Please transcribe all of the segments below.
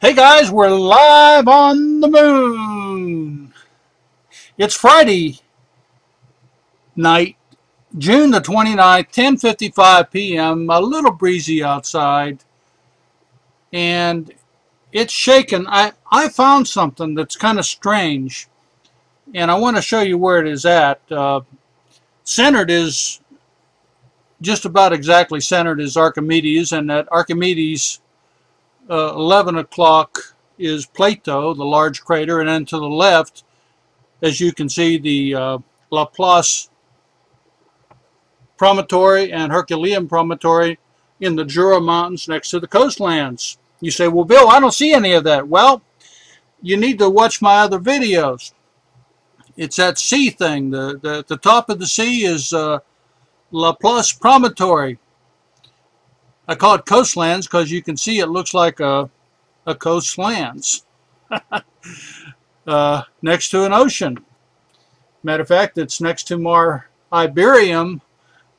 Hey guys, we're live on the moon. It's Friday night, June the 29th, 10:55 p.m. A little breezy outside, and it's shaking. I found something that's kind of strange, and I want to show you where it is at. Centered is just about exactly centered as Archimedes, and at Archimedes 11 o'clock is Plato, the large crater, and then to the left, as you can see, the Laplace promontory and Herculean promontory in the Jura Mountains next to the coastlands. You say, well, Bill, I don't see any of that. Well, you need to watch my other videos. It's that sea thing. The top of the sea is Laplace promontory. I call it coastlands because you can see it looks like a coastlands next to an ocean. Matter of fact, it's next to Mar Iberium,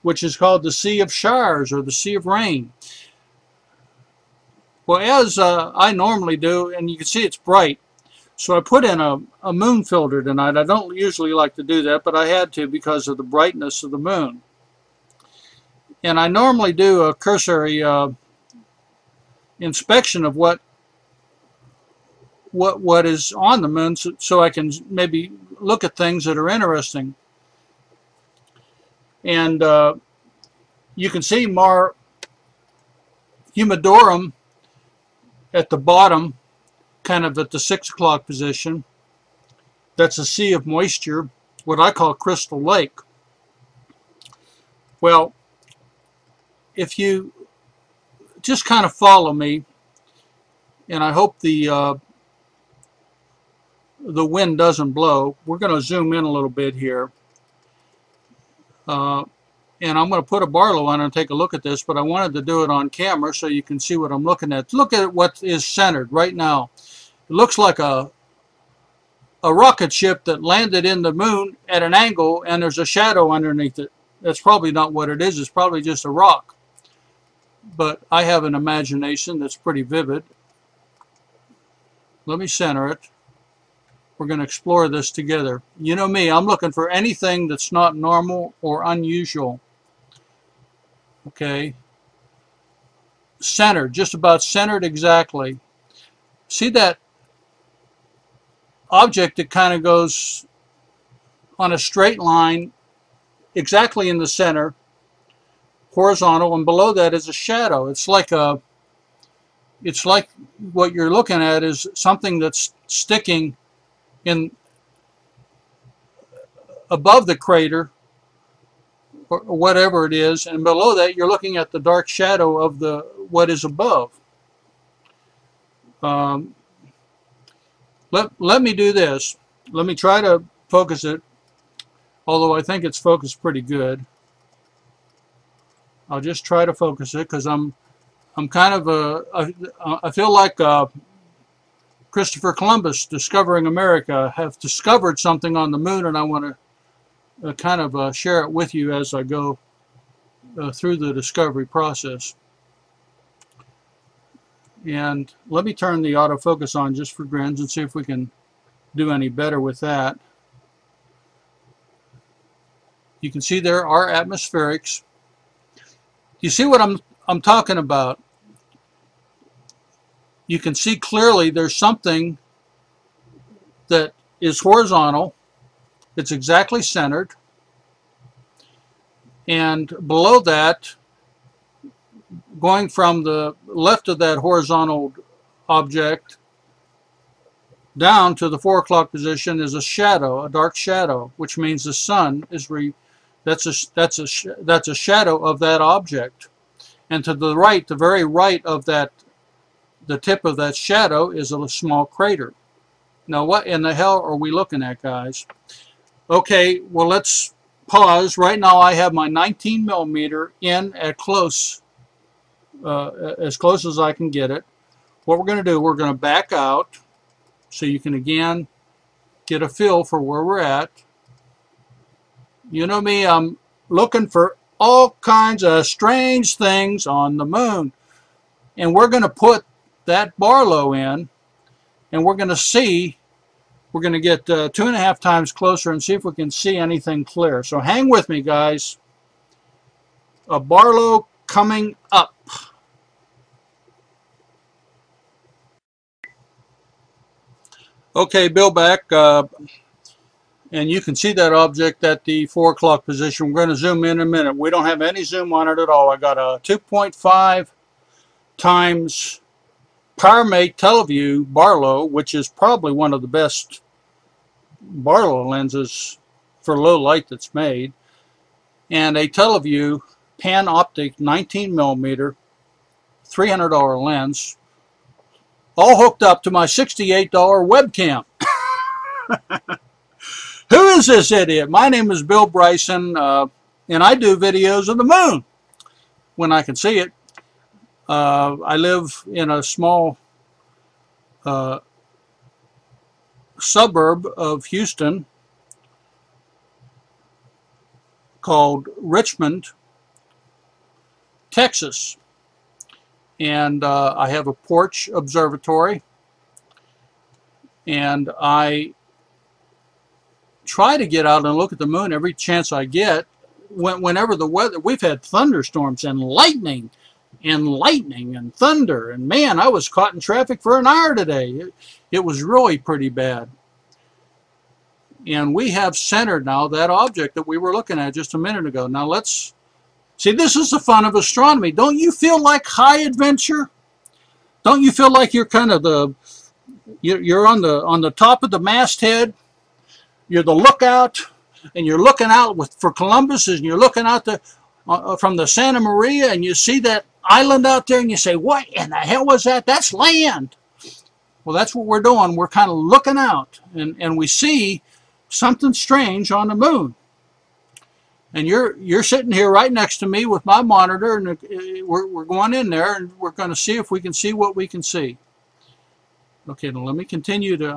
which is called the Sea of Showers or the Sea of Rain. Well, as I normally do, and you can see it's bright, so I put in a moon filter tonight. I don't usually like to do that, but I had to because of the brightness of the moon. And I normally do a cursory inspection of what is on the moon, so I can maybe look at things that are interesting. And you can see Mar Humidorum at the bottom, kind of at the 6 o'clock position. That's a sea of moisture, what I call Crystal Lake. Well, if you just kind of follow me, and I hope the wind doesn't blow. We're going to zoom in a little bit here. And I'm going to put a Barlow on and take a look at this, but I wanted to do it on camera so you can see what I'm looking at. Look at what is centered right now. It looks like a rocket ship that landed in the moon at an angle, and there's a shadow underneath it. That's probably not what it is. It's probably just a rock. But I have an imagination that's pretty vivid. Let me center it. We're going to explore this together. You know me, I'm looking for anything that's not normal or unusual. Okay. Centered, just about centered exactly. See that object that kind of goes on a straight line exactly in the center, horizontal, and below that is a shadow. It's like what you're looking at is something that's sticking in above the crater or whatever it is, and below that you're looking at the dark shadow of the what is above. Let me do this. Let me try to focus it, although I think it's focused pretty good. I'll just try to focus it because I'm kind of I feel like Christopher Columbus discovering America. Have discovered something on the moon, and I want to kind of share it with you as I go through the discovery process. And let me turn the autofocus on just for grins and see if we can do any better with that. You can see there are atmospherics. You see what I'm talking about? You can see clearly there's something that is horizontal. It's exactly centered. And below that, going from the left of that horizontal object down to the 4 o'clock position is a shadow, a dark shadow, which means the sun is that's a shadow of that object. And to the right, the very right of that, the tip of that shadow is a small crater. Now, what in the hell are we looking at, guys? Okay, well, let's pause. Right now, I have my 19 millimeter in at close, as close as I can get it. What we're going to do, we're going to back out so you can again get a feel for where we're at. You know me, I'm looking for all kinds of strange things on the moon. And we're going to put that Barlow in and we're going to see, we're going to get 2.5 times closer and see if we can see anything clear. So hang with me, guys. A Barlow coming up. Okay, Bill back, and you can see that object at the 4 o'clock position. We're going to zoom in a minute. We don't have any zoom on it at all. I got a 2.5 times PowerMate TeleView Barlow, which is probably one of the best Barlow lenses for low light that's made, and a TeleView Panoptic 19mm $300 lens, all hooked up to my $68 webcam. Who is this idiot? My name is Bill Bryson, and I do videos of the moon when I can see it. I live in a small suburb of Houston called Richmond, Texas. And I have a porch observatory, and I try to get out and look at the moon every chance I get. Whenever the weather, we've had thunderstorms and lightning and thunder, and man, I was caught in traffic for an hour today. It was really pretty bad. And we have centered now that object that we were looking at just a minute ago. Now let's see, this is the fun of astronomy. Don't you feel like high adventure? Don't you feel like you're kind of you're on the top of the masthead? You're the lookout, and you're looking out for Columbus, and you're looking out from the Santa Maria, and you see that island out there, and you say, what in the hell was that? That's land. Well, that's what we're doing. We're kind of looking out, and we see something strange on the moon. And you're sitting here right next to me with my monitor, and we're going in there, and we're going to see if we can see what we can see. Okay, now let me continue to.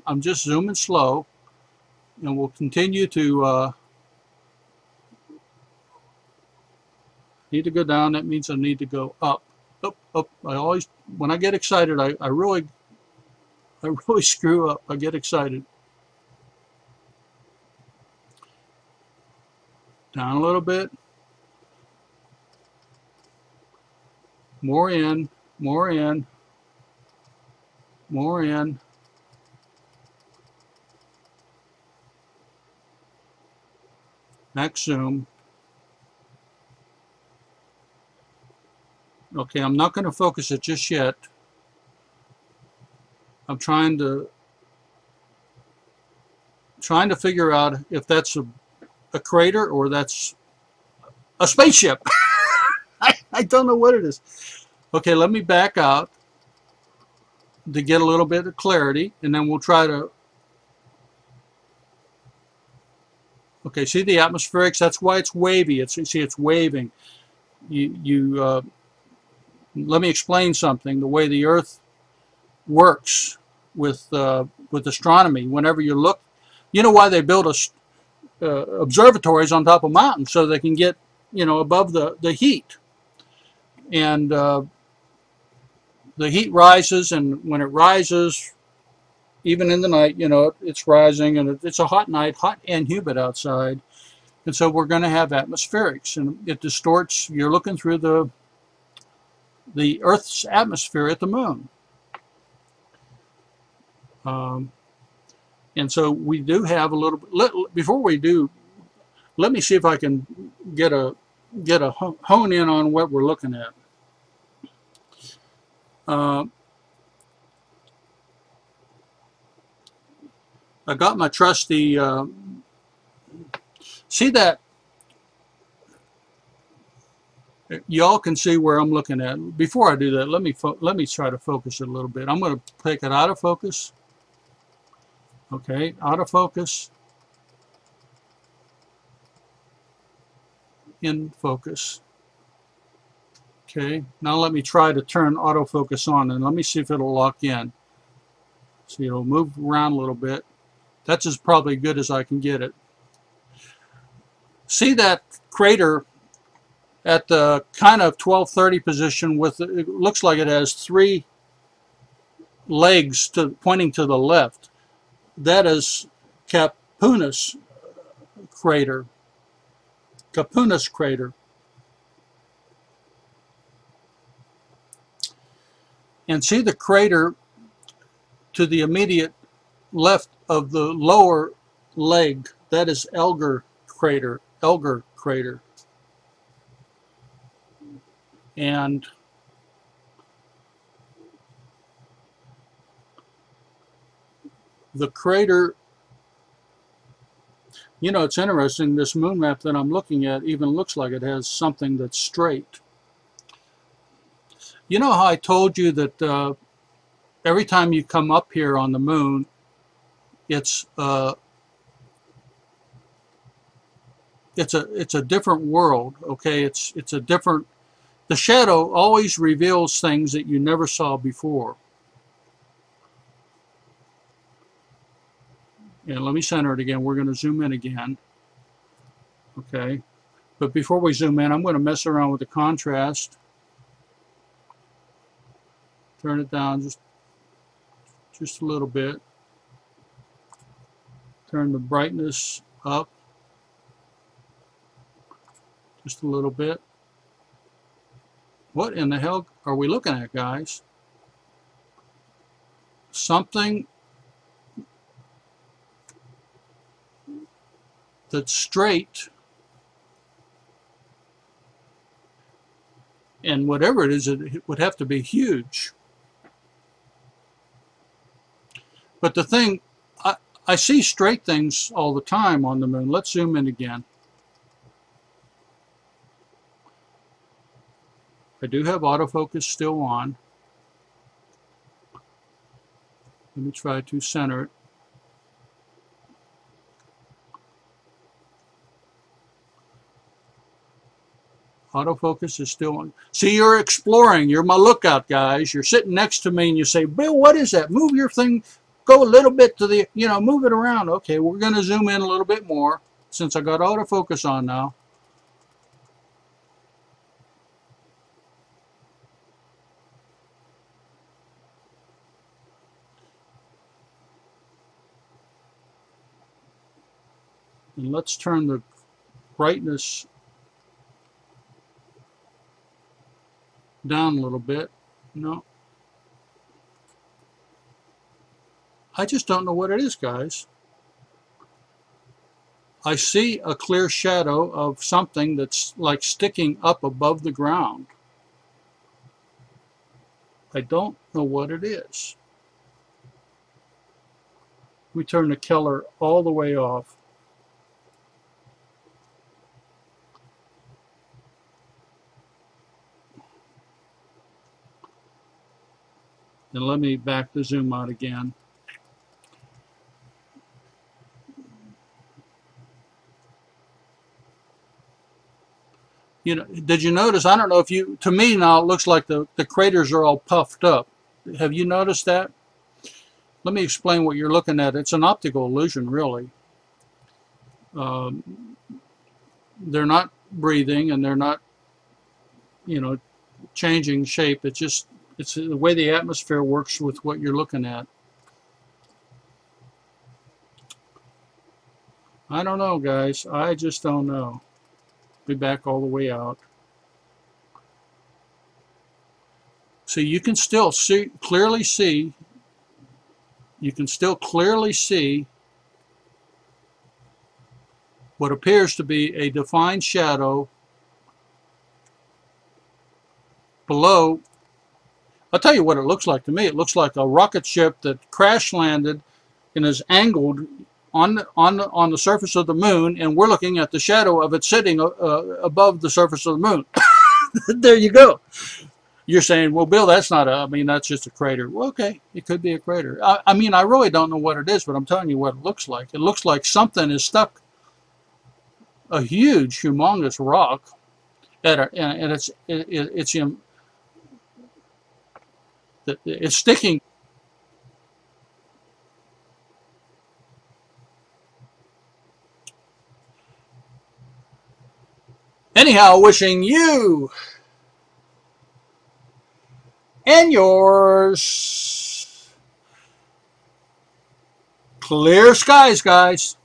I'm just zooming slow, and we'll continue to. Need to go down. That means I need to go up, up, up. I always, when I get excited, I really screw up. I get excited. Down a little bit. More in, more in, more in. Next zoom. Okay, I'm not going to focus it just yet. I'm trying to figure out if that's a crater or that's a spaceship. I don't know what it is. Okay, let me back out to get a little bit of clarity, and then we'll try to. Okay, see the atmospherics? That's why it's wavy. See, it's waving. Let me explain something. The way the Earth works with astronomy. Whenever you look, you know why they build observatories on top of mountains, so they can get, above the heat. And the heat rises, and when it rises, even in the night, it's rising, and it's a hot night, hot and humid outside. And so we're going to have atmospherics, and it distorts. You're looking through the Earth's atmosphere at the moon. And so we do have a little bit. Before we do, let me see if I can get a hone in on what we're looking at. I got my trusty. See that? Y'all can see where I'm looking at. Before I do that, let me try to focus it a little bit. I'm going to take it out of focus. Okay, out of focus. In focus. Okay, now let me try to turn autofocus on, and let me see if it'll lock in. See, it'll move around a little bit. That's as probably good as I can get it. See that crater at the kind of 1230 position with, it looks like it has three legs pointing to the left. That is Capuanus crater. Capuanus crater. And see the crater to the immediate left of the lower leg. That is Elgar crater. Elgar crater. And the crater, you know, it's interesting, this moon map that I'm looking at even looks like it has something that's straight. You know how I told you that every time you come up here on the moon, it's a different world, okay? It's a different, the shadow always reveals things that you never saw before. And let me center it again. We're going to zoom in again. Okay. But before we zoom in, I'm going to mess around with the contrast. Turn it down just a little bit. Turn the brightness up just a little bit. What in the hell are we looking at, guys? Something that's straight, and whatever it is, it would have to be huge. But the thing, I see straight things all the time on the moon. Let's zoom in again. I do have autofocus still on. Let me try to center it. Autofocus is still on. See, you're exploring. You're my lookout, guys. You're sitting next to me and you say, Bill, what is that? Move your thing. Go a little bit to the, you know, move it around. Okay, we're going to zoom in a little bit more since I got autofocus on now. And let's turn the brightness down a little bit. No. I just don't know what it is, guys. I see a clear shadow of something that's like sticking up above the ground. I don't know what it is. We turn the color all the way off. And let me back the zoom out again. You know, did you notice? I don't know if you, to me now it looks like the craters are all puffed up. Have you noticed that? Let me explain what you're looking at. It's an optical illusion, really. They're not breathing and they're not, you know, changing shape. It's just, it's the way the atmosphere works with what you're looking at. I don't know, guys. I just don't know. Be back all the way out. So you can still clearly see. You can still clearly see what appears to be a defined shadow below. I'll tell you what it looks like to me. It looks like a rocket ship that crash landed and is angled on the surface of the moon, and we're looking at the shadow of it sitting above the surface of the moon. There you go. You're saying, well, Bill, that's not I mean, that's just a crater. Well, okay, it could be a crater. I mean, I really don't know what it is, but I'm telling you what it looks like. It looks like something is stuck, a huge, humongous rock, and it's sticking. Anyhow, wishing you and yours Clear skies, guys.